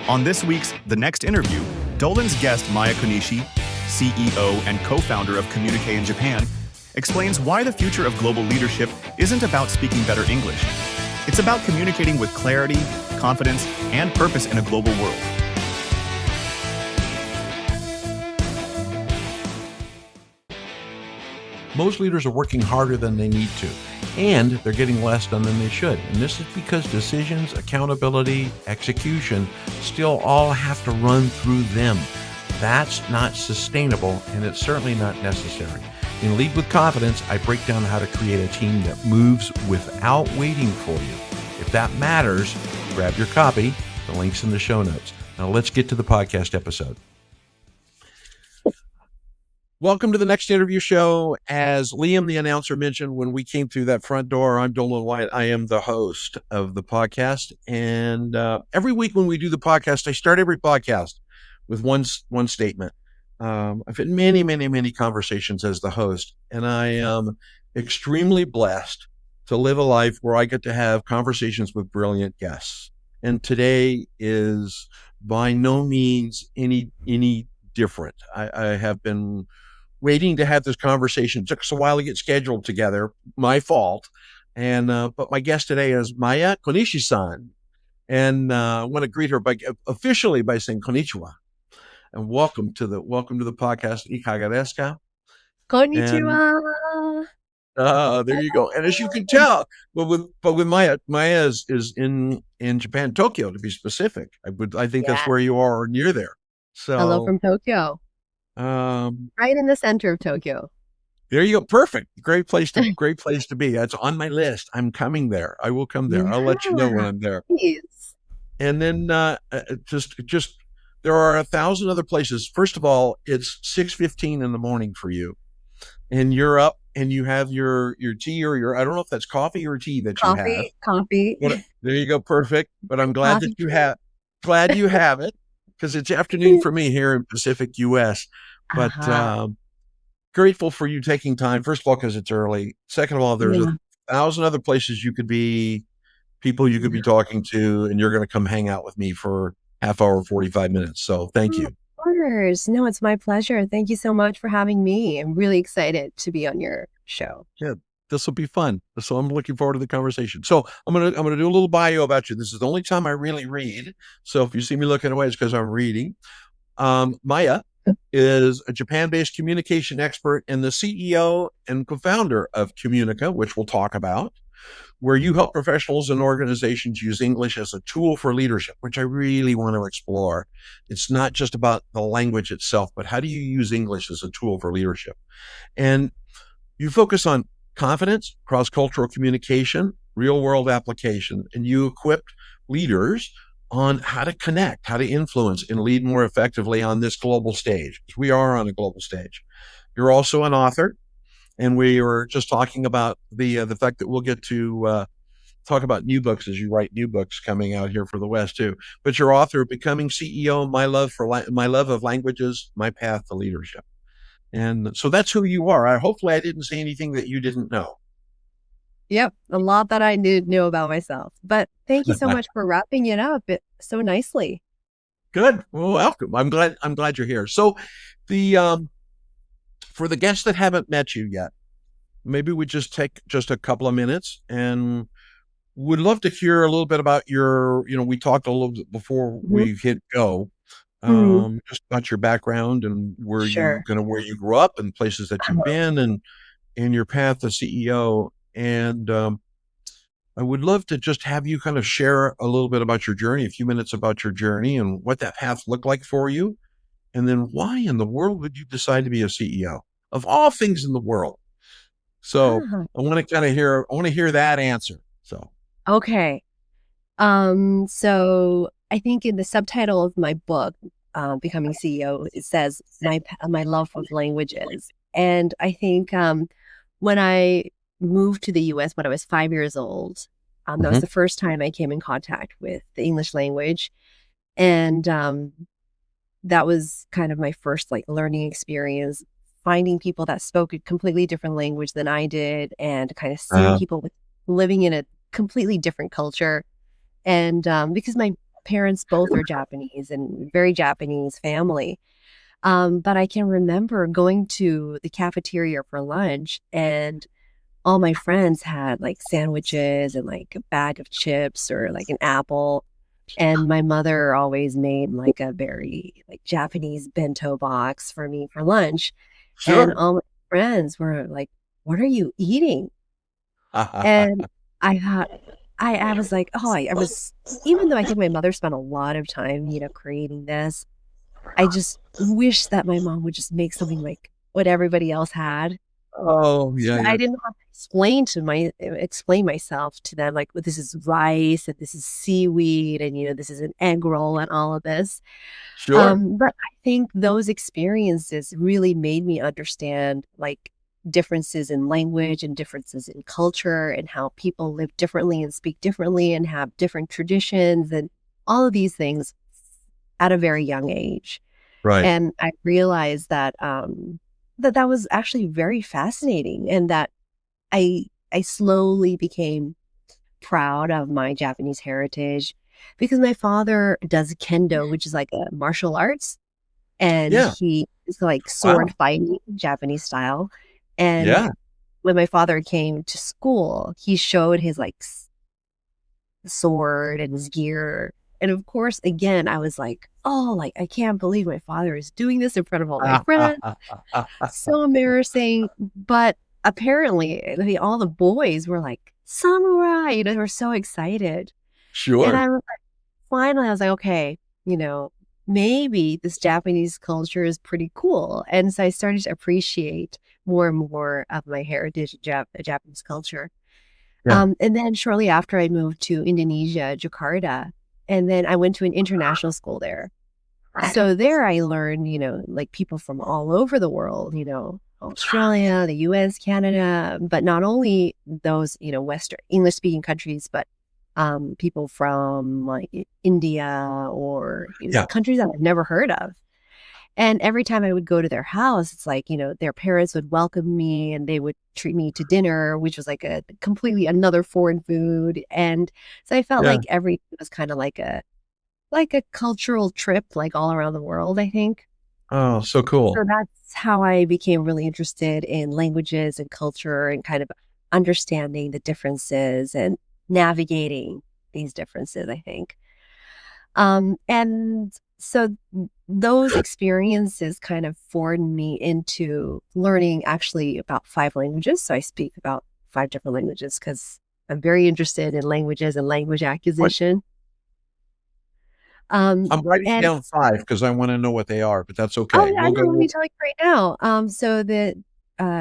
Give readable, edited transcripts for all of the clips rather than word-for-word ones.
On this week's The Next Interview, Doland's guest Maaya Konishi, CEO and co-founder of Communiqué in Japan, explains why the future of global leadership isn't about speaking better English. It's about communicating with clarity, confidence, and purpose in a global world. Most leaders are working harder than they need to, and they're getting less done than they should. And this is because decisions, accountability, execution still all have to run through them. That's not sustainable, and it's certainly not necessary. In Lead with Confidence, I break down how to create a team that moves without waiting for you. If that matters, grab your copy. The link's in the show notes. Now let's get to the podcast episode. Welcome to the Next Interview Show. As Liam, the announcer, mentioned when we came through that front door, I'm Doland White. I am the host of the podcast. And every week when we do the podcast, I start every podcast with one statement. I've had many conversations as the host, and I am extremely blessed to live a life where I get to have conversations with brilliant guests. And today is by no means any different. I have been waiting to have this conversation. It took us a while to get scheduled together. My fault. And but my guest today is Maaya Konishi-san. And I want to greet her officially by saying konnichiwa. And welcome to the podcast. Ikaga desu ka? Konnichiwa. There you go. And as you can tell, but with Maaya is in Japan, Tokyo to be specific. I think that's where you are, or near there. So hello from Tokyo. Right in the center of Tokyo. There you go. Perfect. Great place to be. That's on my list. I'm coming there. I will come there. I'll let you know when I'm there. Please. And then just there are 1,000 other places. First of all, it's 6:15 in the morning for you, and you're up and you have your tea or your, I don't know if that's coffee or tea that you have. Coffee. There you go. Perfect. But I'm glad that you have it. Because it's afternoon for me here in Pacific U.S., but grateful for you taking time. First of all, because it's early. Second of all, there's 1,000 other places you could be, people you could be talking to, and you're going to come hang out with me for half hour, 45 minutes. So thank you. Of course. No, it's my pleasure. Thank you so much for having me. I'm really excited to be on your show. Yeah, this will be fun. So I'm looking forward to the conversation. So I'm gonna do a little bio about you. This is the only time I really read. So if you see me looking away, it's because I'm reading. Maaya is a Japan-based communication expert and the CEO and co-founder of Communiqué, which we'll talk about, where you help professionals and organizations use English as a tool for leadership, which I really want to explore. It's not just about the language itself, but how do you use English as a tool for leadership? And you focus on confidence, cross-cultural communication, real-world application, and you equipped leaders on how to connect, how to influence, and lead more effectively on this global stage, because we are on a global stage. You're also an author, and we were just talking about the fact that we'll get to talk about new books as you write new books coming out here for the West too. But you're author of Becoming CEO, My Love of Languages, My Path to Leadership. And so that's who you are. Hopefully I didn't say anything that you didn't know. Yep. A lot that I did know about myself. But thank you so much for wrapping it up so nicely. Good. Well, welcome. I'm glad you're here. So for the guests that haven't met you yet, maybe we just take just a couple of minutes and would love to hear a little bit about we talked a little bit before we hit go. Just about your background and where you grew up and places that you've been and your path to CEO. And I would love to just have you kind of share a little bit about your journey, a few minutes about your journey and what that path looked like for you. And then why in the world would you decide to be a CEO of all things in the world? So I want to hear that answer. So. Okay. So I think in the subtitle of my book, Becoming CEO, it says my love of languages. And I think when I moved to the US when I was 5 years old, that was the first time I came in contact with the English language. And that was kind of my first learning experience, finding people that spoke a completely different language than I did, and kind of seeing people living in a completely different culture. And because my parents both are Japanese and very Japanese family. But I can remember going to the cafeteria for lunch, and all my friends had like sandwiches and like a bag of chips or like an apple. And my mother always made like a very like Japanese bento box for me for lunch. And Sure. all my friends were like, "What are you eating?" And I thought, I was like, oh, I was, even though I think my mother spent a lot of time, creating this, I just wish that my mom would just make something like what everybody else had. Oh, yeah, I yeah. didn't have to explain myself to them, like, well, this is rice and this is seaweed and this is an egg roll and all of this. Sure. But I think those experiences really made me understand like differences in language and differences in culture and how people live differently and speak differently and have different traditions and all of these things at a very young age. Right. And I realized that that was actually very fascinating, and that I slowly became proud of my Japanese heritage because my father does kendo, which is like a martial arts, and Yeah. he is like Wow. sword fighting Japanese style. And Yeah. when my father came to school, he showed his like sword and his gear. And of course, again, I was like, oh, like I can't believe my father is doing this in front of all my friends. So embarrassing. But apparently, all the boys were like, samurai, they were so excited. And Sure. finally, I was like, okay, maybe this Japanese culture is pretty cool. And so I started to appreciate more and more of my heritage, Japanese culture. Yeah. And then shortly after, I moved to Indonesia, Jakarta, and then I went to an international school there. So there I learned, like people from all over the world, Australia, the US, Canada, but not only those, Western English speaking countries, but people from like India or Yeah. countries that I've never heard of. And every time I would go to their house, it's like, their parents would welcome me and they would treat me to dinner, which was like a completely another foreign food. And so I felt Yeah. like everything was kind of like a cultural trip, like all around the world, I think. Oh, so cool. So that's how I became really interested in languages and culture and kind of understanding the differences and navigating these differences, I think. And so those experiences kind of formed me into learning actually about 5 languages. So I speak about 5 different languages because I'm very interested in languages and language What? acquisition. Um, I'm writing and down 5 because I want to know what they are, but that's Oh, okay. yeah, We'll no, let me go. tell you right now. So the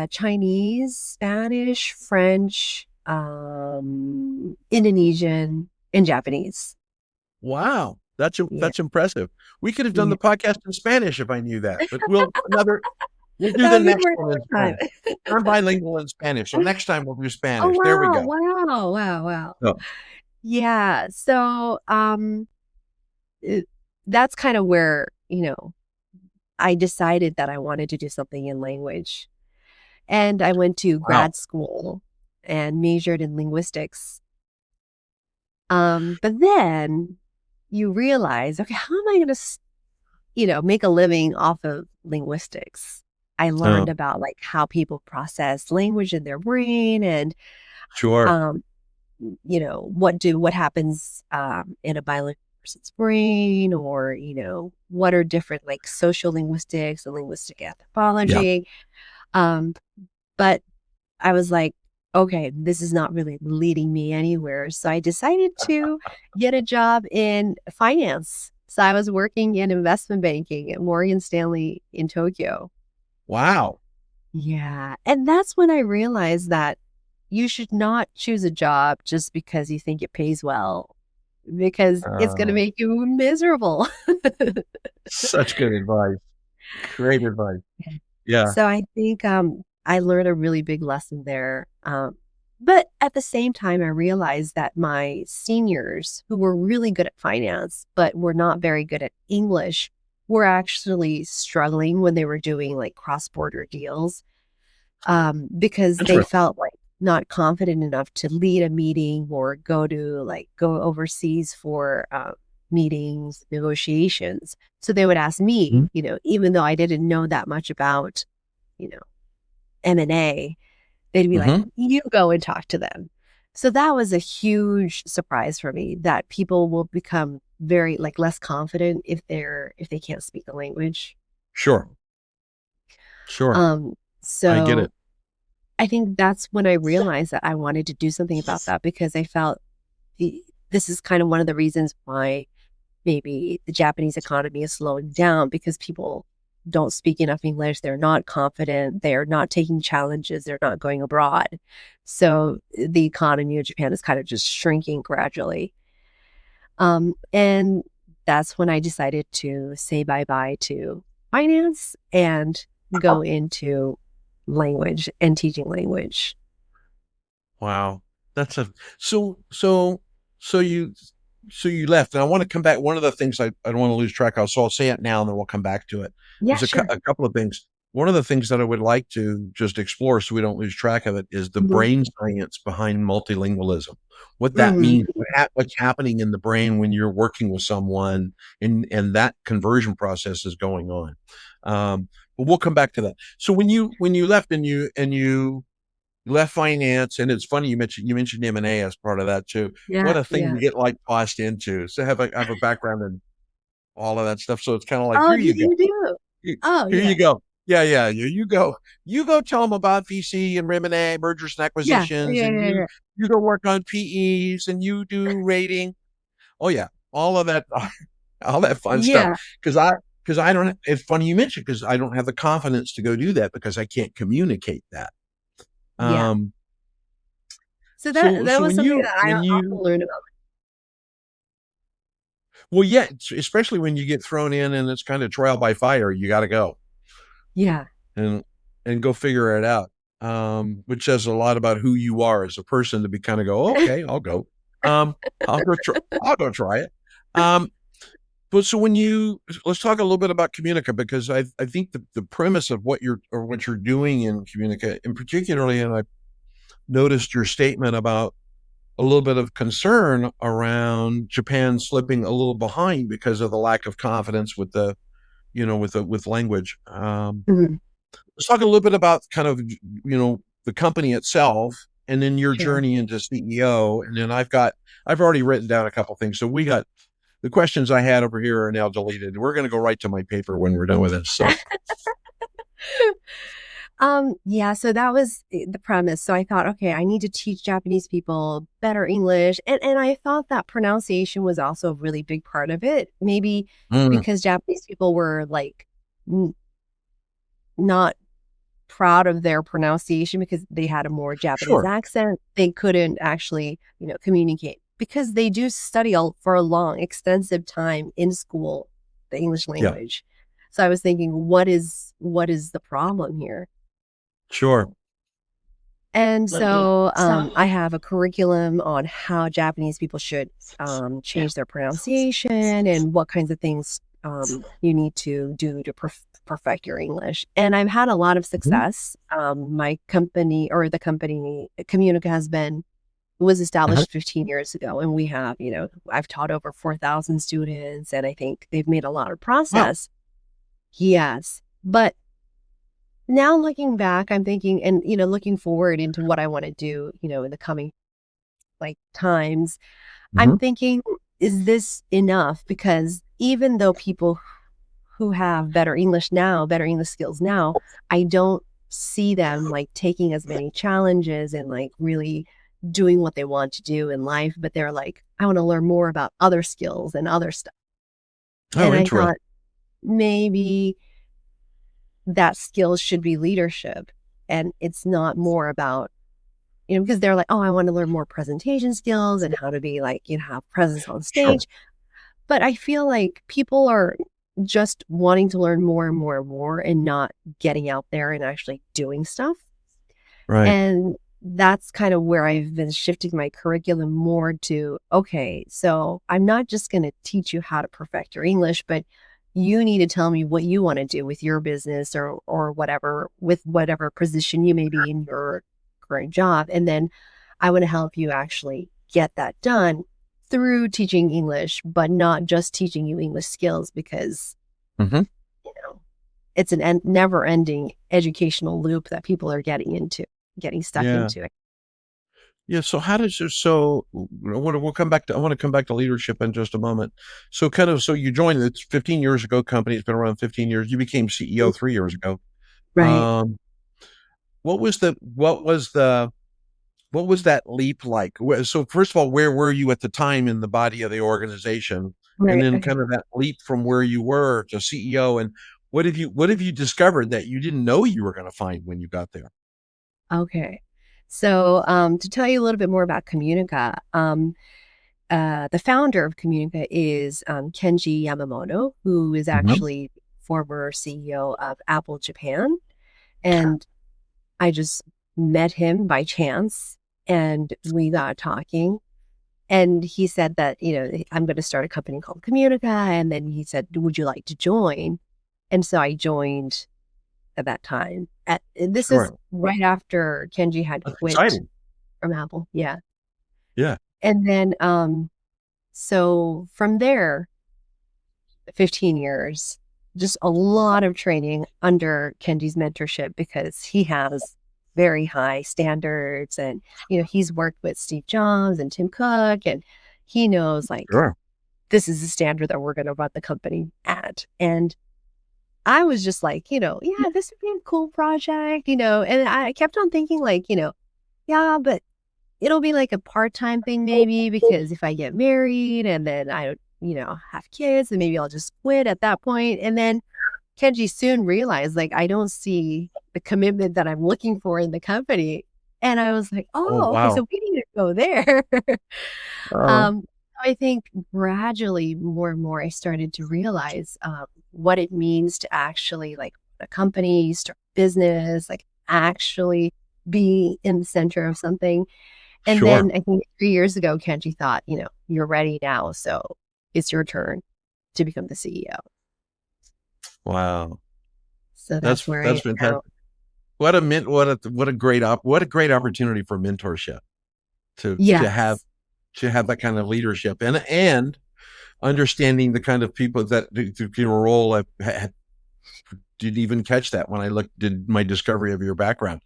Chinese, Spanish, French, Indonesian, and Japanese. Wow. Yeah. That's impressive. We could have done Yeah. the podcast in Spanish if I knew that, but we'll do That the would be next for one in another Spanish. time. I'm bilingual in Spanish, so next time we'll do Oh, Spanish. There we wow. go. Wow. Wow. Wow. So, Yeah. So, it- that's kind of where, I decided that I wanted to do something in language. And I went to wow. grad school and majored in linguistics. But then you realize, okay, how am I going to, make a living off of linguistics? I Oh, learned about like how people process language in their brain and, sure. um, what happens in a bilingual person's brain, or, what are different like social linguistics and linguistic Yeah. anthropology. Um, but I was like, okay, this is not really leading me anywhere. So I decided to get a job in finance. So I was working in investment banking at Morgan Stanley in Tokyo. Wow. Yeah. And that's when I realized that you should not choose a job just because you think it pays well, because it's going to Uh, make you miserable. such good advice. Great advice. Yeah. So I think I learned a really big lesson there. But at the same time, I realized that my seniors who were really good at finance, but were not very good at English, were actually struggling when they were doing like cross-border deals, because they Interesting. felt like not confident enough to lead a meeting or go overseas for meetings, negotiations. So they would ask me, even though I didn't know that much about, you know, M&A, they'd be like, Mm-hmm. you go and talk to them. So that was a huge surprise for me, that people will become very like less confident if they can't speak the language. Sure. Sure. I get So it. I think that's when I realized that I wanted to do something about that, because I felt this is kind of one of the reasons why maybe the Japanese economy is slowing down, because people don't speak enough English. They're not confident. They're not taking challenges. They're not going abroad. So the economy of Japan is kind of just shrinking gradually. And that's when I decided to say bye-bye to finance and go into language and teaching language. Wow. That's a so you so you left. And I want to come back. One of the things I don't want to lose track of, so I'll say it now and then we'll come back to it. Yeah, There's sure. a couple of things. One of the things that I would like to just explore so we don't lose track of it is the Mhm. brain science behind multilingualism. What that Mhm. means, what's happening in the brain when you're working with someone and that conversion process is going on. But we'll come back to that. So when you left and you left finance, and it's funny you mentioned M&A as part of that too. Yeah, What a thing yeah. to get like tossed into. So I have a background in all of that stuff. So it's kind of like, Oh, here you go. you do? Oh, Here yeah. you go. Yeah. You go. You go tell them about VC and M&A, mergers and Yeah. acquisitions, Yeah, and yeah, yeah. you go work on PEs and you do rating. Oh yeah, all of that, all that fun stuff. Yeah, Because I don't. It's funny you mentioned because I don't have the confidence to go do that because I can't communicate that. yeah. Um, So so that so was something that I also learned about. well, yeah, especially when you get thrown in and it's kind of trial by fire, you got to go Yeah. and go figure it out. Which says a lot about who you are as a person to be kind of go, okay, I'll go. Um, I'll go try it. Um, but so let's talk a little bit about Communica because I think the premise of what you're doing in Communica, and particularly, and I noticed your statement about a little bit of concern around Japan slipping a little behind because of the lack of confidence with the with language. Mhm. Let's talk a little bit about kind of the company itself, and then your Sure. journey into CEO. And then I've already written down a couple things. So we got the questions I had over here are now deleted. We're going to go right to my paper when we're done with this. So Yeah, so that was the premise. So I thought, okay, I need to teach Japanese people better English. And I thought that pronunciation was also a really big part of it. Maybe mm, because Japanese people were like not proud of their pronunciation because they had a more Japanese sure, accent. They couldn't actually, communicate because they do study for a long, extensive time in school, the English yeah, language. So I was thinking, what is the problem here? sure, And so I have a curriculum on how Japanese people should change their pronunciation and what kinds of things you need to do to perfect your English. And I've had a lot of mhm, success. My company, or the company Communica, was uh-huh, established 15 years ago, and we have, I've taught over 4,000 students, and I think they've made a lot of wow, process. Yes, but now looking back, I'm thinking, and looking forward into what I want to do, in the coming like times, I'm mhm, thinking, is this enough? Because even though people who have better English now, better English skills now, I don't see them like taking as many challenges and like really doing what they want to do in life, but they're like, I want to learn more about other skills and other stuff. oh, And I interesting, thought maybe that skill should be leadership, and it's not more about, because they're like, oh, I want to learn more presentation skills and how to be like, have presence on sure, stage. But I feel like people are just wanting to learn more and more and more and not getting out there and actually doing stuff. right, And that's kind of where I've been shifting my curriculum more to, okay, so I'm not just going to teach you how to perfect your English, but you need to tell me what you want to do with your business or whatever, with whatever position you may be in your current job. And then I want to help you actually get that done through teaching English, but not just teaching you English skills, because Mhm. you know it's an never-ending educational loop that people are getting stuck Yeah. into. Yeah. So how does it, so we'll come back to, I want to come back to leadership in just a moment. So kind of, so you joined, it's 15 years ago, company, it's been around 15 years. You became CEO 3 years ago. Right. Um, what was that leap like? So first of all, where were you at the time in the body of the organization? And Right. then Okay. kind of that leap from where you were to CEO, and what have you discovered that you didn't know you were going to find when you got there? Okay. So, to tell you a little bit more about Communica, the founder of Communica is Kenji Yamamoto, who is Mhm. actually former CEO of Apple Japan. And I just met him by chance and we got talking. And he said that, I'm going to start a company called Communica. And then he said, would you like to join? And so I joined at that time. This is Sure. right after Kenji had That's quit exciting. from Apple. Yeah. Yeah. And then, so from there, 15 years, just a lot of training under Kenji's mentorship, because he has very high standards, and, he's worked with Steve Jobs and Tim Cook, and he knows like Sure. this is the standard that we're going to run the company at. And I was just like, yeah, this would be a cool project, and I kept on thinking like, yeah, but it'll be like a part-time thing maybe, because if I get married and then I, have kids, then maybe I'll just quit at that point. And then Kenji soon realized like I don't see the commitment that I'm looking for in the company. And I was like, Oh, oh, okay, wow. so we need to go there. Uh, um, I think gradually more and more I started to realize what it means to actually like a company, start a business, like actually be in the center of something. And sure. then I think 3 years ago, Kenji thought, you're ready now. So it's your turn to become the CEO. Wow. So that's where I That's am now. fantastic. What a great opportunity for mentorship to have Yes. that kind of leadership, and understanding the kind of people that do a role. Didn't even catch that when I did my discovery of your background.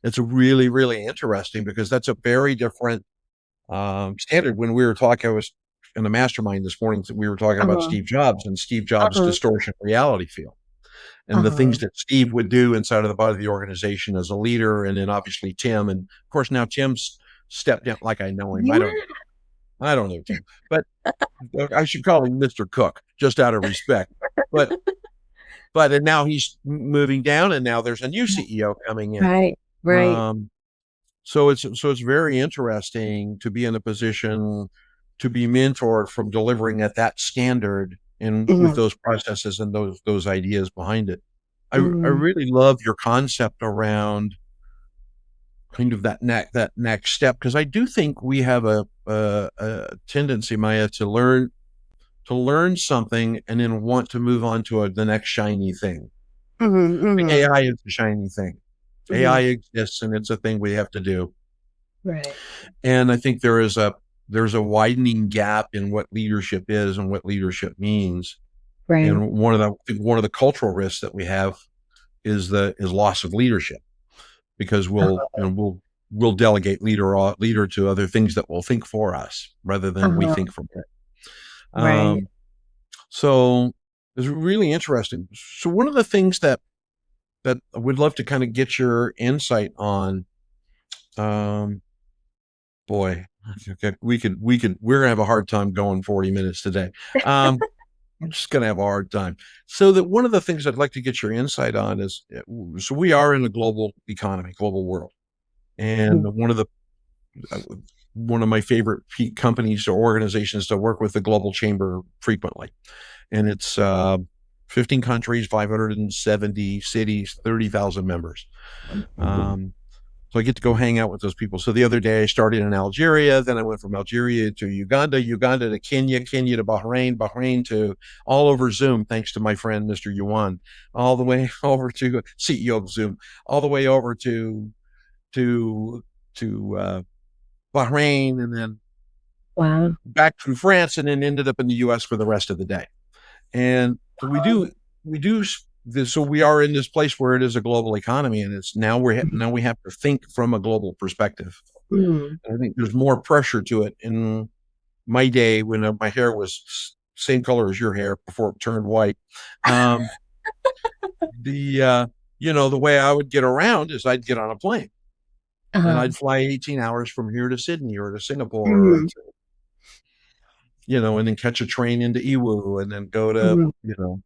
It's really, really interesting because that's a very different standard. When we were talking, I was in a mastermind this morning. We were talking about Uh-huh. Steve Jobs and Steve Jobs' Uh-huh. distortion reality field, and the things Uh-huh. that Steve would do inside of the body of the organization as a leader, and then obviously Tim, and of course now Tim's stepped down. Like I know him, Yeah. I don't know Tim, but I should call him Mr. Cook just out of respect. But and now he's moving down, and now there's a new CEO coming in. Right. Right. Um, so it's very interesting to be in a position to be mentored from delivering at that standard and with Mhm. those processes and those ideas behind it. I Mhm. really love your concept around kind of that next step, because I do think we have a tendency, Maya, to learn something and then want to move on to the next shiny thing. Mhm. Like Mhm. AI is the shiny thing. AI Mhm. exists and it's a thing we have to do. Right. And I think there's a widening gap in what leadership is and what leadership means. Right. And one of the cultural risks that we have is loss of leadership, because we'll delegate leader to other things that will think for us rather than we Uh-huh. think for it. Right. Um, so it's really interesting. So one of the things that I would love to kind of get your insight on, um, boy, okay, we're gonna have a hard time going 40 minutes today. I'm just gonna have a hard time. So that one of the things I'd like to get your insight on is, so we are in a global economy, global world, and Mhm. uh, one of my favorite companies or organizations to work with, the Global Chamber, frequently, and it's 15 countries, 570 cities, 30,000 members. Um, so I get to go hang out with those people. So the other day I started in Algeria, then I went from Algeria to Uganda, Uganda to Kenya, Kenya to Bahrain, Bahrain to all over Zoom, thanks to my friend Mr. Yuan, all the way over to CEO of Zoom, all the way over to to Bahrain, and then Wow. back through France, and then ended up in the U.S. for the rest of the day. And so we do this. So we are in this place where it is a global economy, and it's now now we have to think from a global perspective. Mm. And I think there's more pressure to it. In my day, when my hair was same color as your hair before it turned white, um, the the way I would get around is I'd get on a plane and Uh-huh. I'd fly 18 hours from here to Sydney or to Singapore, or Mhm. and then catch a train into Iwu, and then go to Mhm.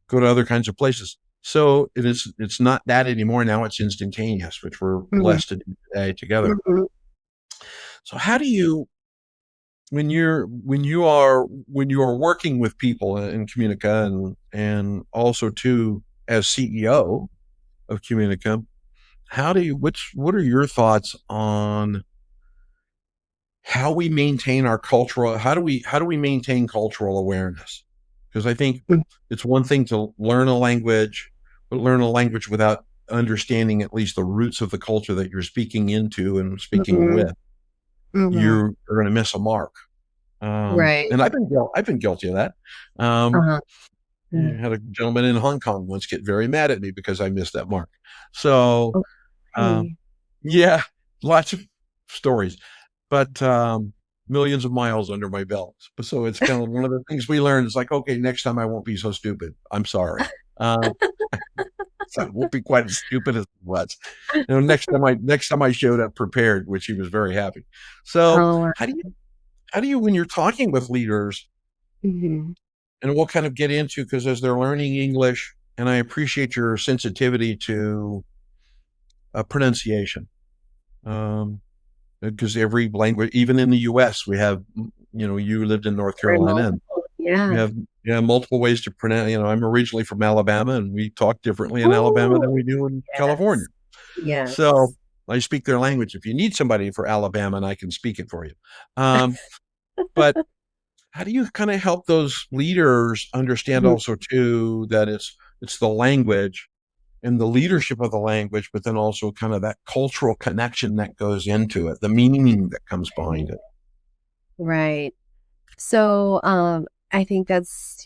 go to other kinds of places. So it's not that anymore. Now it's instantaneous, which we're Mhm. blessed to do today together. Mhm. So how do you, when you are working with people in Communica, and also too as CEO of Communica, what are your thoughts on how we maintain our cultural, how do we maintain cultural awareness? Because I think it's one thing to learn a language, but learn a language without understanding at least the roots of the culture that you're speaking into and speaking Mhm. with. Mhm. You're going to miss a mark. Right. And I've been guilty of that. Um, Uh-huh. I Mm. had a gentleman in Hong Kong once get very mad at me because I missed that mark. So, um, Okay. yeah, lots of stories, but millions of miles under my belt. So it's kind of one of the things we learned. It's like, okay, next time I won't be so stupid. I'm sorry. Um, so I won't be quite as stupid as it was. Next time I showed up prepared, which he was very happy. So Oh, wow. how do you when you're talking with leaders, Mhm. and we'll kind of get into, because as they're learning English, and I appreciate your sensitivity to pronunciation. Um, because every language, even in the U.S., we have, you lived in North Very Carolina, and multiple. we Yeah. have, multiple ways to pronounce. I'm originally from Alabama, and we talk differently in Alabama than Oh, we do in California. yes. Yes. So I speak their language. If you need somebody for Alabama, and I can speak it for you. But how do you kind of help those leaders understand Mhm. also too that it's the language and the leadership of the language, but then also kind of that cultural connection that goes into it, the meaning that comes behind it. Right. So, I think that's,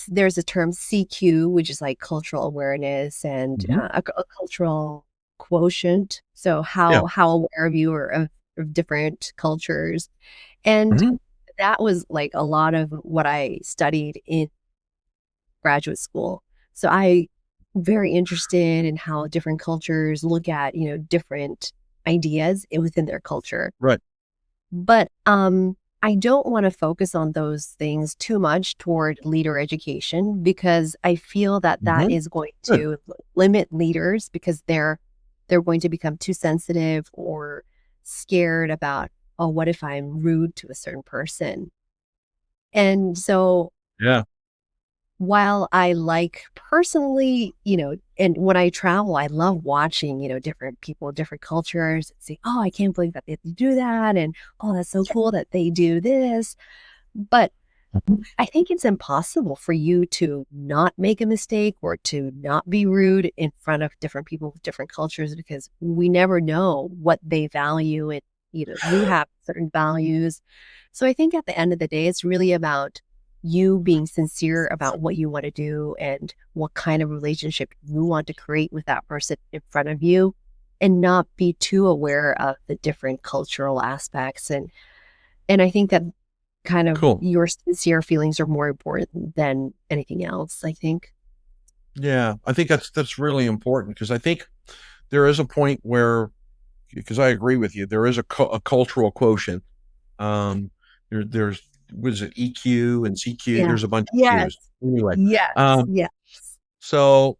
there's a term CQ, which is like cultural awareness, and Hmm. a cultural quotient. So Yeah. how aware of you are of different cultures. And Hmm. that was like a lot of what I studied in graduate school. So I very interested in how different cultures look at, different ideas within their culture. Right. But I don't want to focus on those things too much toward leader education, because I feel that that Hmm. is going Good. to limit leaders, because they're going to become too sensitive or scared about, oh, what if I'm rude to a certain person? And so Yeah. while I like personally, and when I travel, I love watching, different people, different cultures, and see, oh, I can't believe that they do that. And oh, that's so cool that they do this. But I think it's impossible for you to not make a mistake or to not be rude in front of different people with different cultures, because we never know what they value. And, you have certain values. So I think at the end of the day, it's really about you being sincere about what you want to do and what kind of relationship you want to create with that person in front of you, and not be too aware of the different cultural aspects. And I think that kind of Cool. your sincere feelings are more important than anything else, I think. Yeah. I think that's really important, because I think there is a point where, because I agree with you, there is a cultural quotient. Um, there's, what is it, EQ and CQ? Yeah. There's a bunch of Yes. Qs. Anyway, Yes. um, Yes.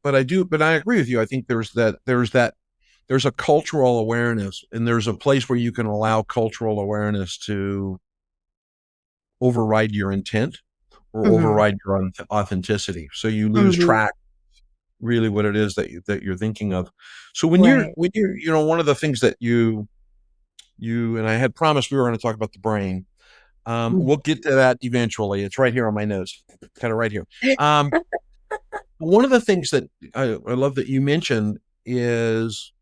but I agree with you. I think there's a cultural awareness, and there's a place where you can allow cultural awareness to override your intent or Hmm. override your authenticity. So you lose Hmm. track really what it is that you're thinking of. So Right. when you're, one of the things that you and I had promised we were going to talk about the brain. Mm. We'll get to that eventually. It's right here on my notes, kind of right here. Um, one of the things that I love that you mentioned is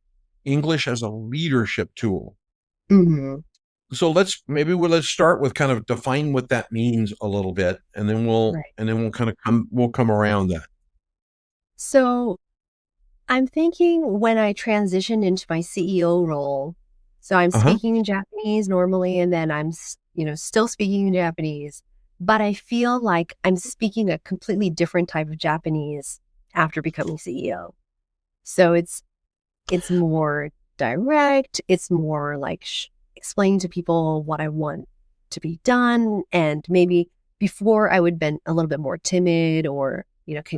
English as a leadership tool. Hmm. let's start with kind of define what that means a little bit, and then Right. we'll kind of come around that. So I'm thinking when I transitioned into my CEO role, so I'm Uh-huh. speaking in Japanese normally, and then still speaking in Japanese, but I feel like I'm speaking a completely different type of Japanese after becoming CEO. So it's more direct. It's more like explaining to people what I want to be done. And maybe before I would have been a little bit more timid or,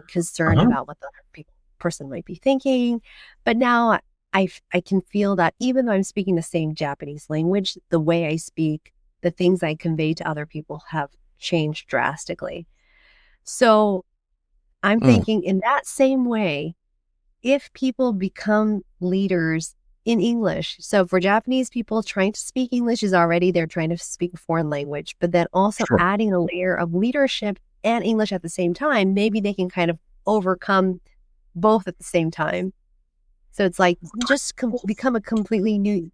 concerned Uh-huh. about what the other person might be thinking. But now I can feel that even though I'm speaking the same Japanese language, the way I speak, the things I convey to other people have changed drastically. So I'm Mm. thinking in that same way, if people become leaders in English. So for Japanese people, trying to speak English is already, they're trying to speak a foreign language, but then also Sure. adding a layer of leadership and English at the same time, maybe they can kind of overcome both at the same time. So it's like just become a completely new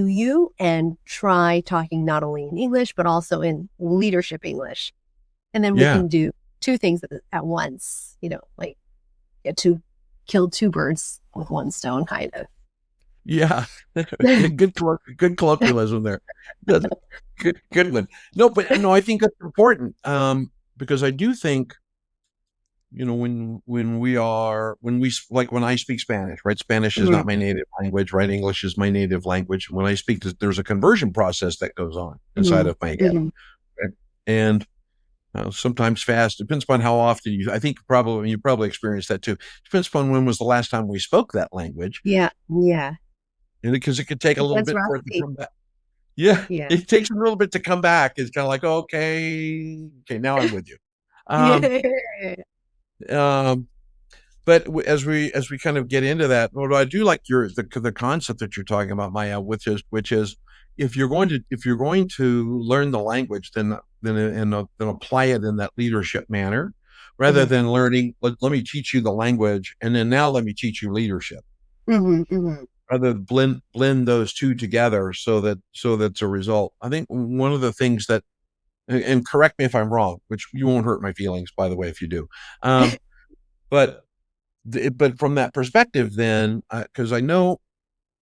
you and try talking not only in English, but also in leadership English. And then we Yeah. can do two things at once, like get to kill two birds with one stone, kind of. Yeah. Good colloquialism there. Good one. No, I think that's important. Because I do think, when I speak Spanish, right? Spanish is not Mhm, my native language, right? English is my native language. When I speak, there's a conversion process that goes on inside mhm, of my head, mhm. right? And sometimes fast. Depends upon how often I think you probably experienced that too. Depends upon when was the last time we spoke that language, Yeah, yeah. and because it could take a It little gets bit for it to rusty. come back. Yeah, Yeah. it takes a little bit to come back. It's kind of like, okay, now I'm with you. Um, Yeah. um, but as we kind of get into that, what I do like the concept that you're talking about, Maya, which is if you're going to learn the language, then apply it in that leadership manner, rather Mhm, than learning. Let me teach you the language, and then now let me teach you leadership. mhm, mhm. Rather than blend those two together, so that's a result. I think one of the things that, and correct me if I'm wrong, which you won't hurt my feelings, by the way, if you do. But but from that perspective, then, because I know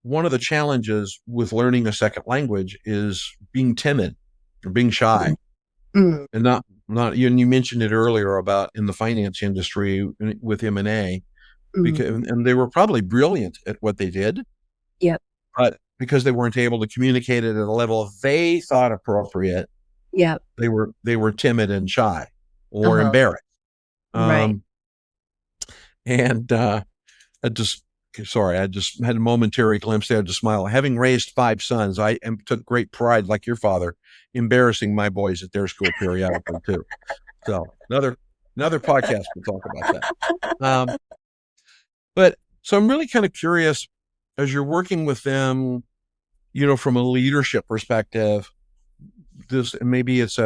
one of the challenges with learning a second language is being timid or being shy, Mhm, and not you mentioned it earlier about in the finance industry with M&A, mhm. because and they were probably brilliant at what they did, Yep, but because they weren't able to communicate it at a level they thought appropriate, yep. they were timid and shy or Uh-huh. embarrassed. Right. Um, and I just sorry, I just had a momentary glimpse there to smile. Having raised five sons, took great pride, like your father, embarrassing my boys at their school periodically too. So another podcast we'll talk about that. Um, but so I'm really kind of curious as you're working with them, from a leadership perspective. This maybe this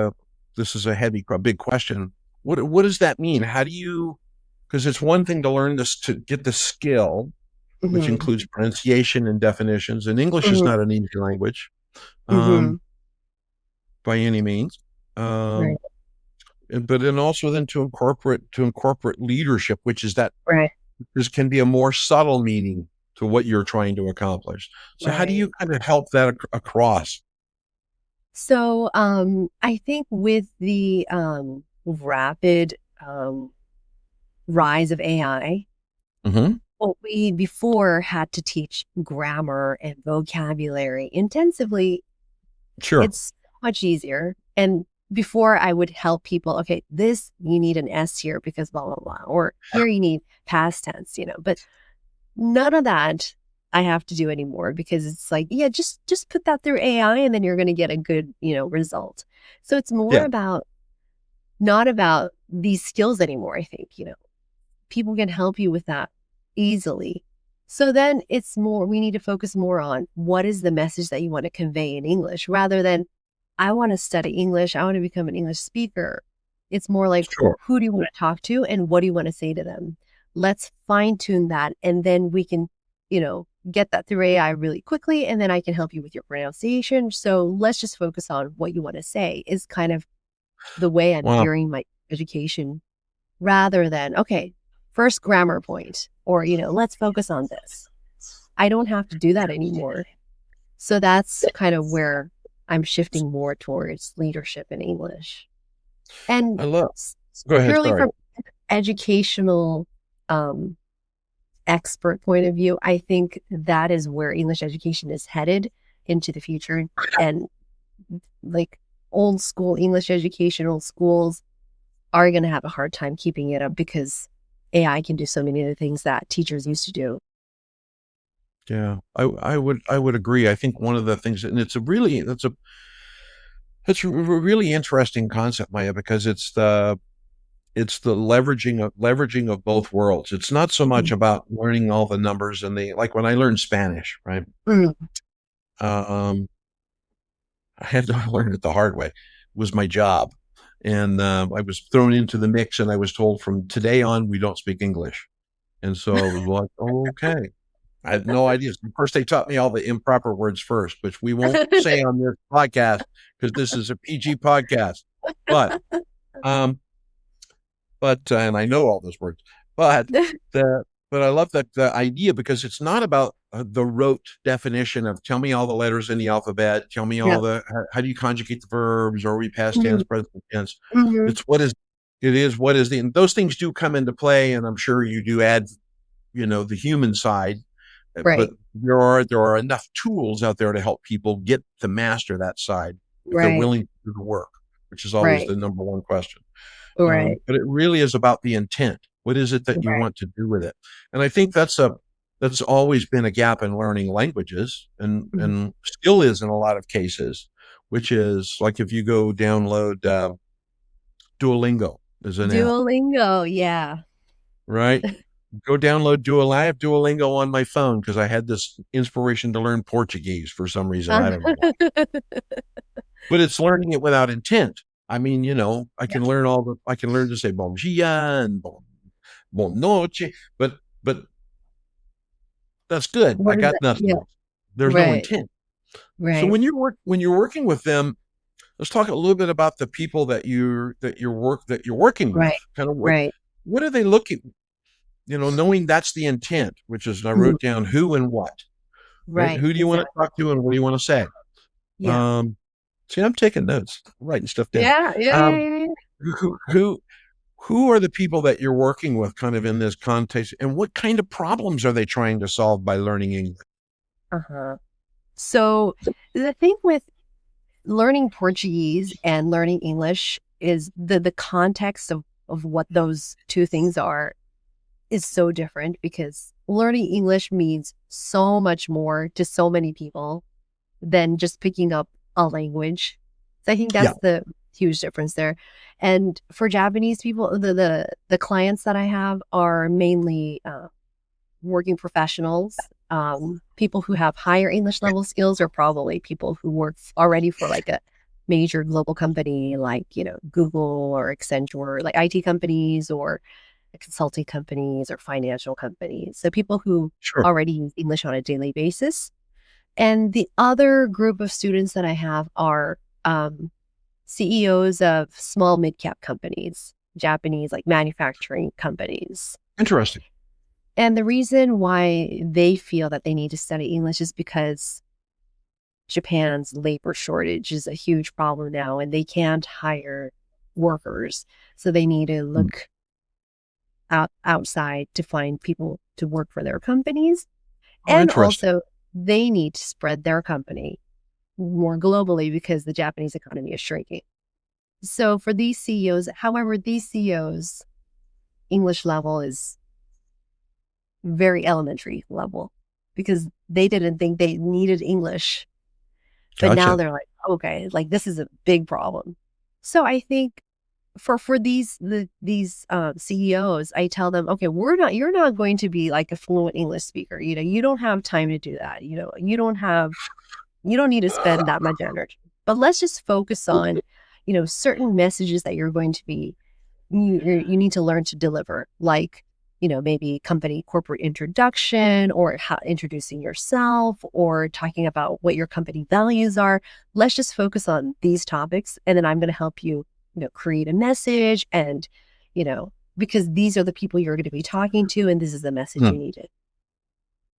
is a big question. What does that mean? How do you? Because it's one thing to learn this, to get the skill, which Mhm, includes pronunciation and definitions. And English is mhm, not an easy language, um, mhm. by any means. Um, Right, but then also then to incorporate leadership, which is that right, this can be a more subtle meaning to what you're trying to accomplish. So how do right. you kind of help that across? So, I think with the rapid rise of AI, Hmm. well, we before had to teach grammar and vocabulary intensively. Sure. It's much easier. And before I would help people, okay, this you need an S here because blah blah blah, or here you need past tense, but none of that I have to do anymore because it's like, yeah, just put that through AI and then you're going to get a good, result. So it's more Yeah. about not about these skills anymore, I think, people can help you with that easily. So then it's more, we need to focus more on what is the message that you want to convey in English rather than, I want to study English. I want to become an English speaker. It's more like, Sure. who do you want to talk to and what do you want to say to them? Let's fine tune that. And then we can, get that through AI really quickly, and then I can help you with your pronunciation. So let's just focus on what you want to say is kind of the way I'm Wow. gearing my education rather than, okay, first grammar point, or, let's focus on this. I don't have to do that anymore. So that's kind of where I'm shifting more towards leadership in English. And I love. Go ahead. purely Sorry. from educational expert point of view, I think that is where English education is headed into the future. And like old school English educational schools are going to have a hard time keeping it up because AI can do so many of the things that teachers used to do. Yeah, I would agree. I think one of the things, and it's a really really interesting concept, Maya, because it's the leveraging of both worlds. It's not so much about learning all the numbers and like when I learned Spanish, right? Mm. I had to learn it the hard way. It was my job, and I was thrown into the mix, and I was told from today on we don't speak English, and so I was like, okay. I had no idea. First, they taught me all the improper words first, which we won't say on this podcast because this is a PG podcast. But and I know all those words, but I love that the idea because it's not about the rote definition of tell me all the letters in the alphabet, tell me all Yeah. how do you conjugate the verbs, or we past tense, Mhm. present tense. Mhm. It's what is and those things do come into play, and I'm sure you do add, the human side, but Right. there are enough tools out there to help people get to master that side if they're Right. willing to do the work, which is always Right. the number one question. Right. But it really is about the intent. What is it that you Right. want to do with it? And I think that's always been a gap in learning languages, and Mhm. still is in a lot of cases, which is like if you go download Duolingo as an app, Duolingo. Yeah. right? Go download Duolingo. I have Duolingo on my phone because I had this inspiration to learn Portuguese for some reason. I don't know why. But it's learning it without intent. I mean, Yeah. I can learn to say bom dia and bon noche, but that's good. I What is got it? nothing Yeah. else. There's no Right. intent. So Right. when you're working with them, let's talk a little bit about the people that you're working with. Right. Kind of Right. what are they looking, knowing that's the intent, which is I Mhm. wrote down who and what, right? Right. Who do you want to Exactly. talk to and what do you want to say? Yeah. Um, See, I'm taking notes, writing stuff down. Yeah. Yeah. Um, Yeah. who who are the people that you're working with kind of in this context, and what kind of problems are they trying to solve by learning English? Uh-huh. So the thing with learning Portuguese and learning English is the context of what those two things are is so different because learning English means so much more to so many people than just picking up a language. So I think Yeah, that's the huge difference there. And for Japanese people, the clients that I have are mainly working professionals, people who have higher English level skills, or probably people who work already for like a major global company like, Google or Accenture, like IT companies or consulting companies or financial companies. So people who sure. already use English on a daily basis. And the other group of students that I have are CEOs of small mid-cap companies, Japanese like manufacturing companies. Interesting. And the reason why they feel that they need to study English is because Japan's labor shortage is a huge problem now, and they can't hire workers. So they need to look outside to find people to work for their companies. Oh, And interesting. also, they need to spread their company more globally because the Japanese economy is shrinking. So for these CEOs, however, these CEOs' English level is very elementary level because they didn't think they needed English. But now Gotcha. they're like, okay, like this is a big problem. So I think for these CEOs, I tell them, okay, you're not going to be like a fluent English speaker. You don't have time to do that. You don't need to spend that much energy. But let's just focus on, certain messages that you're going to be you need to learn to deliver, like maybe company corporate introduction or how introducing yourself or talking about what your company values are. Let's just focus on these topics. And then I'm going to help you, create a message and, because these are the people you're going to be talking to and this is the message you need to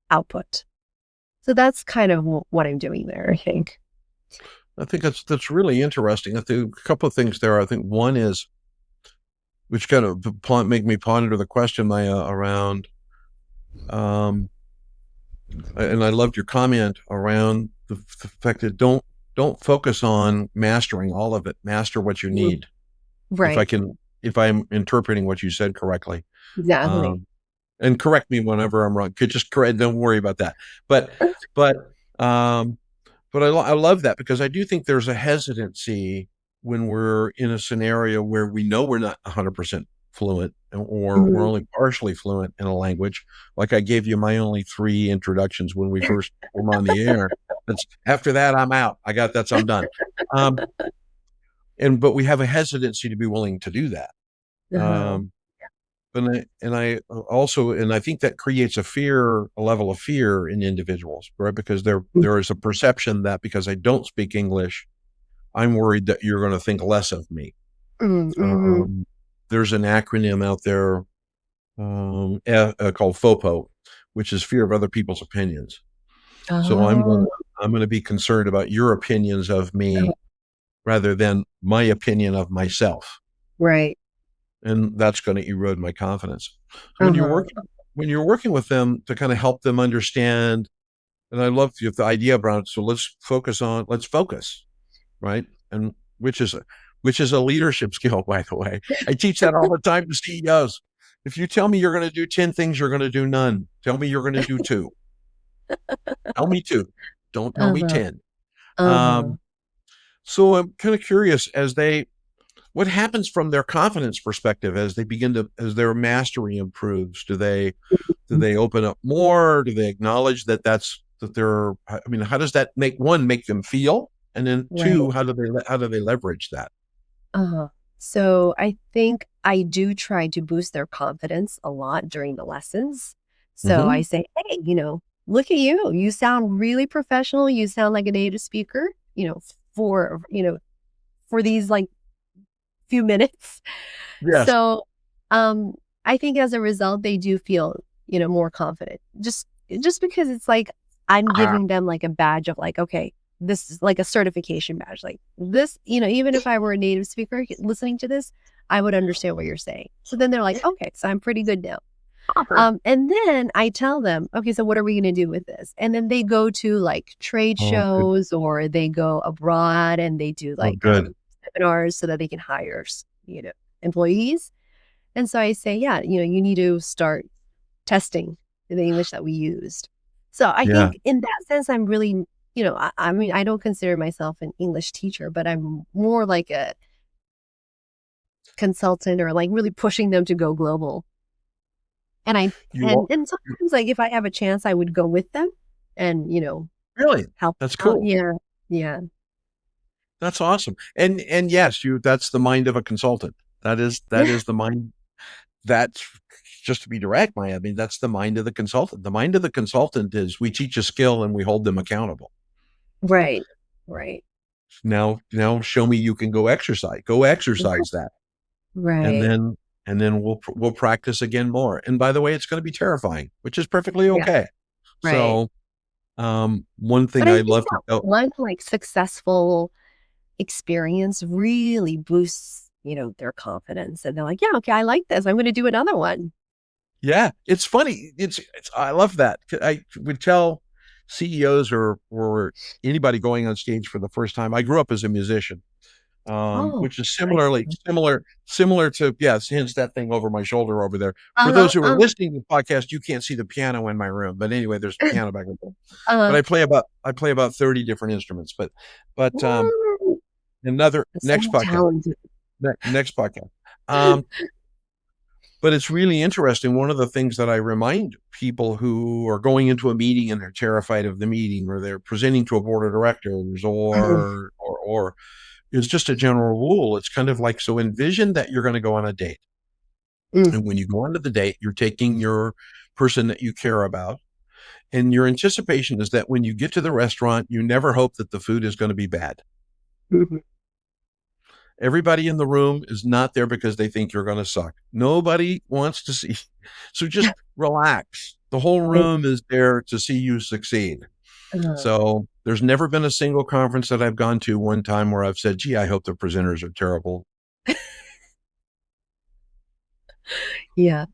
output. So that's kind of what I'm doing there, I think. I think that's really interesting. I think a couple of things there. I think one is, which kind of make me ponder the question, Maaya, around, and I loved your comment around the fact that don't focus on mastering all of it. Master what you need. Right. If I'm interpreting what you said correctly. Exactly. And correct me whenever I'm wrong. Could just correct. Don't worry about that. But I love that because I do think there's a hesitancy when we're in a scenario where we know we're not 100% fluent or we're only partially fluent in a language. Like I gave you my only 3 introductions when we first were on the air. After that, I'm out. I'm done. But we have a hesitancy to be willing to do that. And I think that creates a level of fear in individuals, right? Because there is a perception that because I don't speak English, I'm worried that you're going to think less of me. There's an acronym out there called FOPO, which is fear of other people's opinions. So I'm going to be concerned about your opinions of me rather than my opinion of myself. Right. And that's going to erode my confidence. When you're working with them to kind of help them understand, and I love the idea around. So let's focus, right? And which is a leadership skill, by the way. I teach that all the time to CEOs. If you tell me you're going to do 10 things, you're going to do none. Tell me you're going to do 2. Tell me 2. Don't tell me 10. So I'm kind of curious what happens from their confidence perspective as their mastery improves? Do they open up more? Do they acknowledge how does that make them feel? And then 2, how do they leverage that? So I think I do try to boost their confidence a lot during the lessons. So I say, hey, look at you. You sound really professional. You sound like a native speaker, for these like few minutes. Yes. So I think as a result, they do feel, more confident just because it's like I'm giving them like a badge of like, okay, this is like a certification badge. Like this, even if I were a native speaker listening to this, I would understand what you're saying. So then they're like, okay, so I'm pretty good now. And then I tell them, okay, so what are we going to do with this? And then they go to like trade shows or they go abroad and they do like seminars so that they can hire, employees. And so I say, yeah, you need to start testing the English that we used. So I think in that sense, I'm really, I mean, I don't consider myself an English teacher, but I'm more like a consultant or like really pushing them to go global. And and sometimes like if I have a chance, I would go with them and, really help. That's cool. Yeah. That's awesome. And yes, that's the mind of a consultant. That is the mind. That's just to be direct, Maaya. I mean, that's the mind of the consultant. The mind of the consultant is we teach a skill and we hold them accountable. Right. Now show me you can go exercise that. Right. And then we'll practice again more. And by the way, it's going to be terrifying, which is perfectly okay. Right. So one thing I love to know, one like successful experience really boosts, their confidence. And they're like, yeah, okay, I like this. I'm going to do another one. Yeah, it's funny. I love that. I would tell CEOs or anybody going on stage for the first time. I grew up as a musician, which is similar to, hence that thing over my shoulder over there. For those who are listening to the podcast, you can't see the piano in my room, but anyway, there's a piano back there. But I play about 30 different instruments. But next podcast. But it's really interesting. One of the things that I remind people who are going into a meeting and they're terrified of the meeting, or they're presenting to a board of directors, or is just a general rule. It's kind of like, so envision that you're going to go on a date. Mm. And when you go onto the date, you're taking your person that you care about. And your anticipation is that when you get to the restaurant, you never hope that the food is going to be bad. Mhm. Everybody in the room is not there because they think you're going to suck. Nobody wants to see. So just relax. The whole room is there to see you succeed. Uh, So there's never been a single conference that I've gone to one time where I've said, gee, I hope the presenters are terrible. yeah.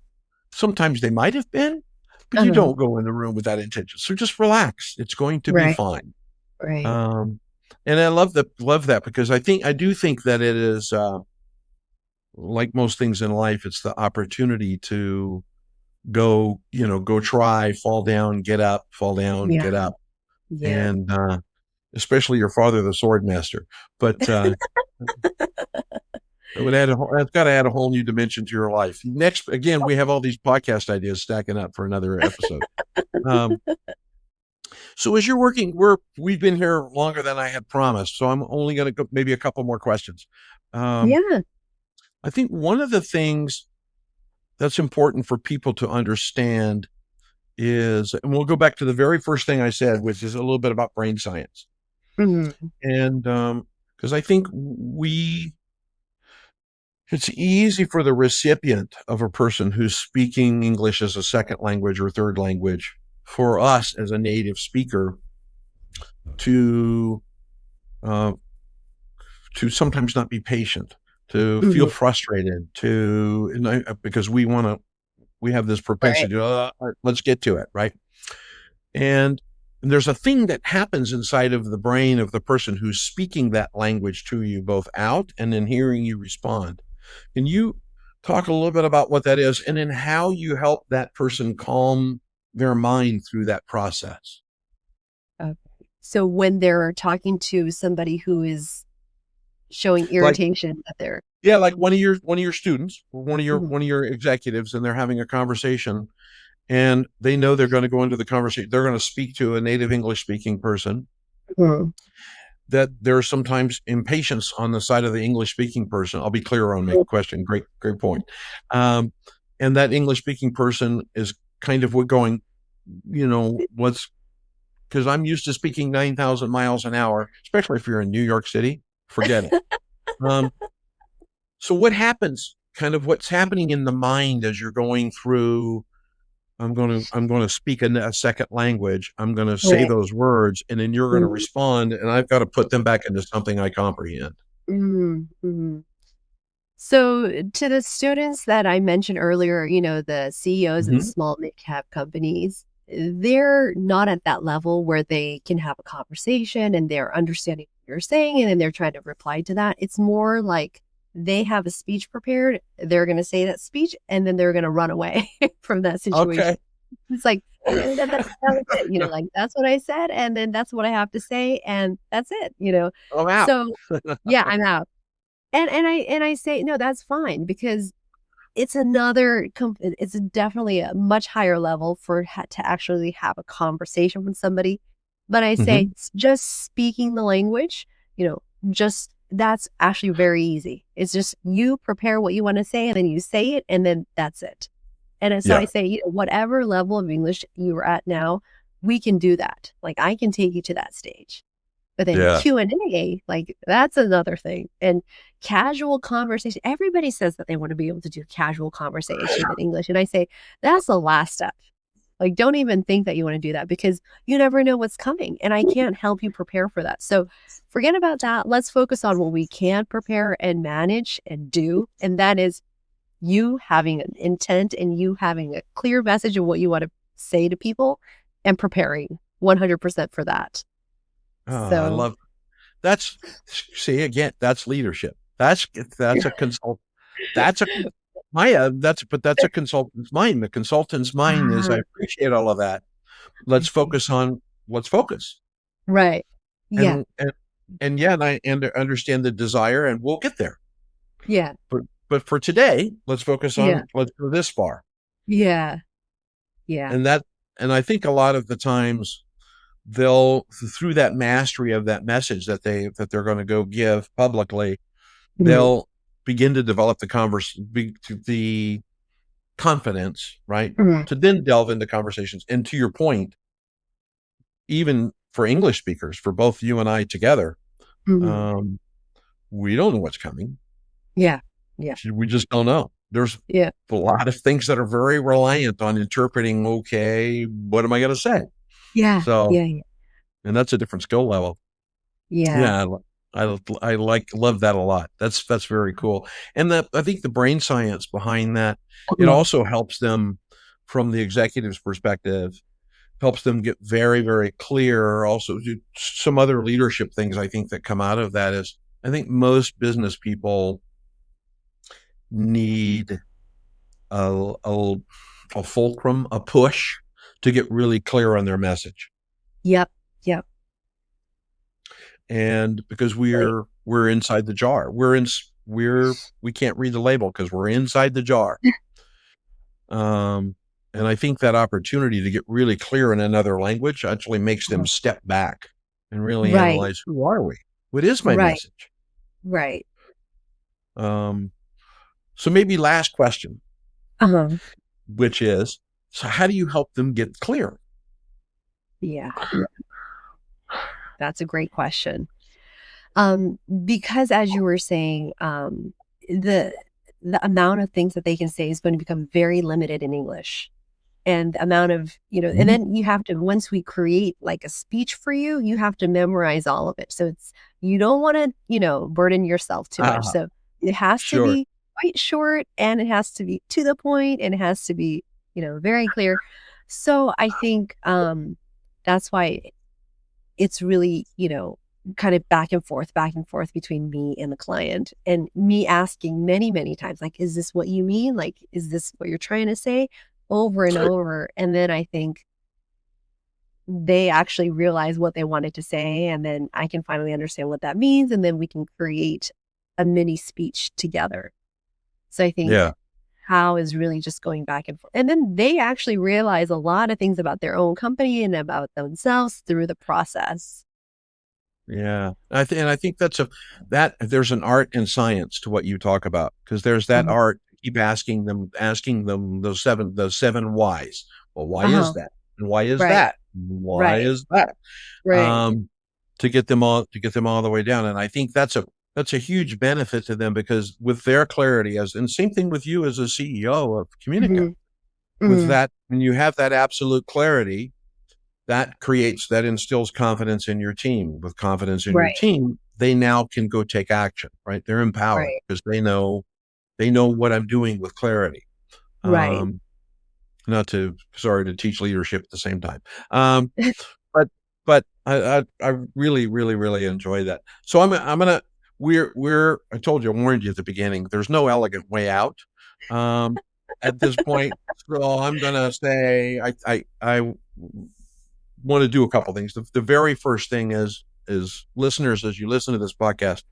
Sometimes they might have been, but you Uh, don't go in the room with that intention. So just relax. It's going to be right. fine. Right. Um, and I love that because I do think that it is like most things in life, it's the opportunity to go try, fall down, get up, fall down, Yeah. get up. Yeah. And especially your father, the sword master. But that's got to add a whole new dimension to your life. Next, again, we have all these podcast ideas stacking up for another episode. Um, so as you're working, we've been here longer than I had promised, so I'm only going to go maybe a couple more questions. Um, Yeah. I think one of the things that's important for people to understand is, and we'll go back to the very first thing I said, which is a little bit about brain science. Mhm. And because I think it's easy for the recipient of a person who's speaking English as a second language or third language, for us as a native speaker, to uh, to sometimes not be patient, to feel Mhm. frustrated, because we have this Right. propensity to, let's get to it, right? And there's a thing that happens inside of the brain of the person who's speaking that language to you, both out and then hearing you respond. Can you talk a little bit about what that is and then how you help that person calm their mind through that process? Okay. So when they're talking to somebody who is showing Like, irritation that they're yeah, like one of your students or one of your Mhm. one of your executives, and they're having a conversation, and they know they're going to go into the conversation. They're going to speak to a native English speaking person. Mhm. That there's sometimes impatience on the side of the English speaking person. I'll be clear on my question. Great point. Um, and that English speaking person is kind of going, what's because I'm used to speaking 9,000 miles an hour, especially if you're in New York City. Forget it. Um, so what's happening in the mind as you're going through? I'm going to speak a second language. I'm going to say Right. those words, and then you're going to Mhm. respond, and I've got to put them back into something I comprehend. Mhm. Mhm. So to the students that I mentioned earlier, the CEOs of the Mhm. small mid-cap companies, they're not at that level where they can have a conversation and they're understanding what you're saying and then they're trying to reply to that. It's more like they have a speech prepared, they're going to say that speech and then they're going to run away from that Okay. situation. It's like, and that was it, like that's what I said and then that's what I have to say and that's it. I'm out. So yeah, I'm out. And I say, "No, that's fine," because it's another it's definitely a much higher level for to actually have a conversation with somebody. But I say Mhm. just speaking the language, you know, just that's actually very easy. It's just you prepare what you wanna say, and then you say it, and then that's it. And so I Yeah. say, whatever level of English you're at now, we can do that. Like, I can take you to that stage. But then Yeah. Q&A, like, that's another thing, and casual conversation everybody says that they wanna be able to do casual conversation in English, and I say, "That's the last step." Like, don't even think that you wanna do that because you never know what's coming, and I can't help you prepare for that. So, forget about that, let's focus on what we can prepare and manage and do, and that is you having an intent and you having a clear message of what you wanna say to people and preparing 100% for that. Oh, I So love that's see again, that's leadership. That's a consult that's a Maya, that's a consultant's mind. The consultant's mind is I Ah, appreciate all of that. Let's focus. right. Yeah, And yeah, and I understand the desire and we'll get there. yeah, But for today, yeah, let's go this far. yeah, yeah. And that and I think a lot of the times they'll through that mastery of that message that they're going to go give publicly, Mhm. they'll begin to develop the converse the confidence, right? Mhm. To then delve into conversations. And to your point, even for English speakers, for both you and I together, Mhm. um, we don't know what's coming. Yeah. Yeah. We just don't know. There's Yeah. a lot of things that are very reliant on interpreting, okay, what am I going to say? Yeah. So, Yeah. Yeah. and that's a different skill level. Yeah. Yeah, I love that a lot. That's very cool. And I think the brain science behind that, it Mhm. also helps them from the executive's perspective, helps them get very, very clear. Also, some other leadership things I think that come out of that is I think most business people need a, a, a fulcrum, a push to get really clear on their message. Yep. Yep. And because Right. we're inside the jar, we can't read the label because we're inside the jar. And I think that opportunity to get really clear in another language actually makes them Mhm. step back and really Right. analyze, who are we? What is my Right. message? Right. Um, so maybe last question, Uh-huh. which is, so how do you help them get clear? Yeah. That's a great question. Because as you were saying, the the amount of things that they can say is going to become very limited in English. And the amount of, and Mhm. then you have to, once we create like a speech for you, you have to memorize all of it. So you don't want to, burden yourself too much. Ah, So it has to sure. be quite short and it has to be to the point and it has to be, very clear. So I think that's why it's really, kind of back and forth between me and the client and me asking many, many times, like, is this what you mean? Like, is this what you're trying to say? Over and over. And then I think they actually realize what they wanted to say. And then I can finally understand what that means. And then we can create a mini speech together. So I think Yeah. how is really just going back and forth. And then they actually realize a lot of things about their own company and about themselves through the process. Yeah. And I think that there's an art and science to what you talk about, because there's that Mhm. art. Keep asking them those seven whys. Well, why is Uh-huh. that? And why is Right. that? Why Right. is that? Right. Um, to get them all the way down. And I think that's a huge benefit to them, because with their clarity, and same thing with you as a CEO of Communica, Mhm. with Mhm. that, when you have that absolute clarity, that instills confidence in your team. With confidence in your Right. team, they now can go take action, right? They're empowered Right. because they know what I'm doing with clarity. Right. Um, not to sorry to teach leadership at the same time. Um, but I really, really, really enjoy that. So I'm gonna I told you, I warned you at the beginning, there's no elegant way out um at this point. So I'm gonna say I want to do a couple things. The very first thing is listeners, as you listen to this podcast,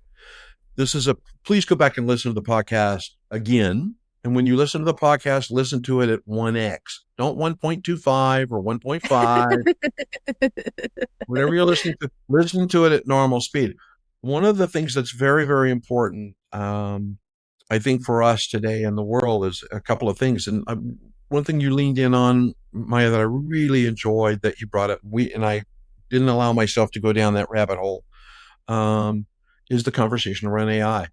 please go back and listen to the podcast again. And when you listen to the podcast, listen to it at 1x. Don't 1.25 or 1.5, whatever you're listening to, listen to it at normal speed. One of the things that's very, very important, I think, for us today in the world is a couple of things. And one thing you leaned in on, Maya, that I really enjoyed that you brought up, and I didn't allow myself to go down that rabbit hole, um, is the conversation around AI.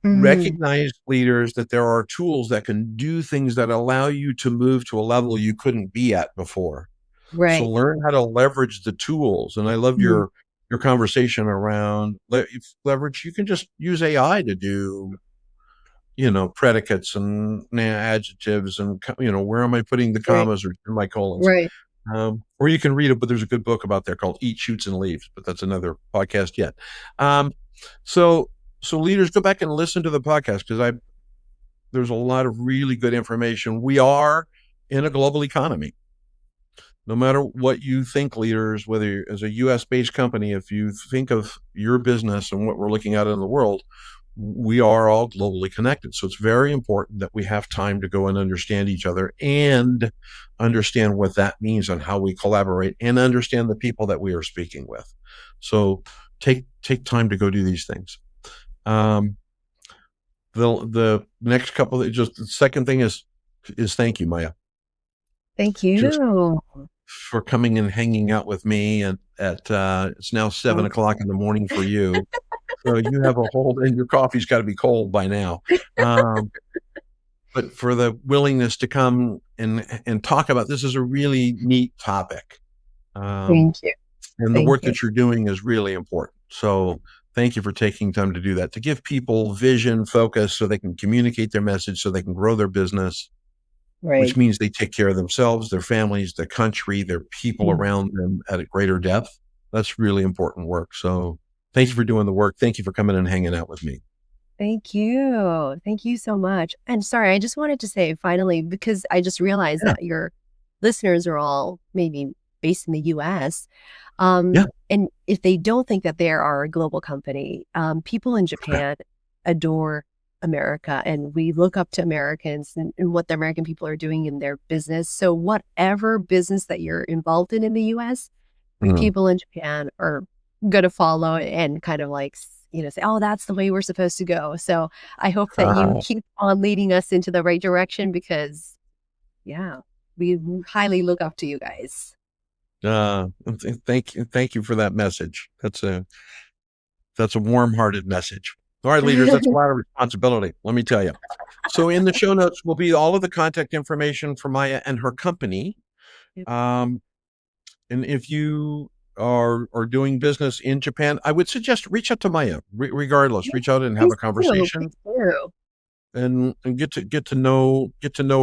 Mhm. Recognize, leaders, that there are tools that can do things that allow you to move to a level you couldn't be at before. So Right. learn how to leverage the tools. And I loved Mhm. your conversation around leverage. You can just use AI to do, predicates and adjectives and, where am I putting the Right. commas or semicolons? Right. Or you can read it, but there's a good book about there called Eat, Shoots, and Leaves, but that's another podcast yet. Um, so, so leaders, go back and listen to the podcast, because there's a lot of really good information. We are in a global economy. No matter what you think, leaders, whether you're, as a US based company, if you think of your business and what we're looking at in the world, we are all globally connected. So it's very important that we have time to go and understand each other and understand what that means and how we collaborate and understand the people that we are speaking with. So take time to go do these things. Um, the next couple, just the second thing is is thank you, Maaya, Thank you. just for coming and hanging out with me. And it's now 7:00 in the morning for you. So you have a whole, and your coffee's got to be cold by now. But for the willingness to come and talk about this is a really neat topic. Thank you. And the work that you're doing is really important. So thank you for taking time to do that, to give people vision, focus, so they can communicate their message, so they can grow their business, which means they take care of themselves, their families, their country, their people around them at a greater depth. That's really important work. So thank you for doing the work. Thank you for coming and hanging out with me. Thank you. Thank you so much. And sorry, I just wanted to say finally, because I just realized that your listeners are all maybe based in the US. And if they don't think that they are a global company, people in Japan adore America, and we look up to Americans and what the American people are doing in their business. So whatever business that you're involved in the US, people in Japan are going to follow and kind of like, say, oh, that's the way we're supposed to go. So I hope that you keep on leading us into the right direction, because we highly look up to you guys. Thank you for that message. That's a warm-hearted message. All right, leaders, that's a lot of responsibility, let me tell you. So in the show notes will be all of the contact information for Maaya and her company. And if you are doing business in Japan, I would suggest reach out to Maaya, regardless. Reach out and have a conversation. And get to know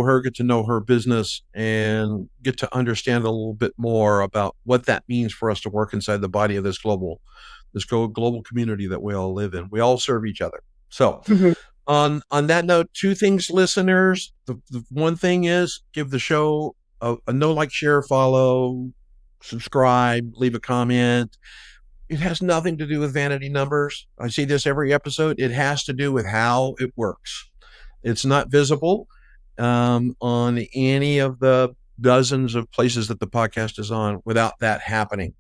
her, get to know her business, and get to understand a little bit more about what that means for us to work inside the body of this global community that we all live in. We all serve each other. So on that note, two things, listeners. The one thing is, give the show a like, share, follow, subscribe, leave a comment. It has nothing to do with vanity numbers. I see this every episode. It has to do with how it works. It's not visible on any of the dozens of places that the podcast is on without that happening.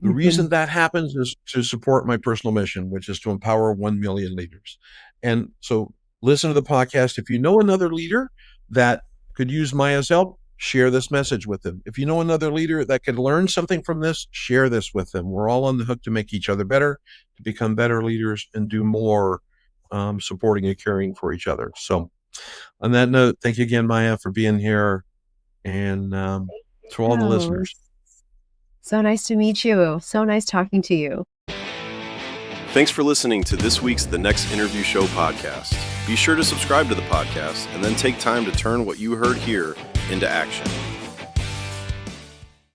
The reason that happens is to support my personal mission, which is to empower 1 million leaders. And so listen to the podcast. If you know another leader that could use Maaya's help, share this message with them. If you know another leader that could learn something from this, share this with them. We're all on the hook to make each other better, to become better leaders, and do more supporting and caring for each other. So on that note, thank you again, Maaya, for being here. And to all the listeners. So nice to meet you. So nice talking to you. Thanks for listening to this week's The Next Interview Show podcast. Be sure to subscribe to the podcast and then take time to turn what you heard here into action.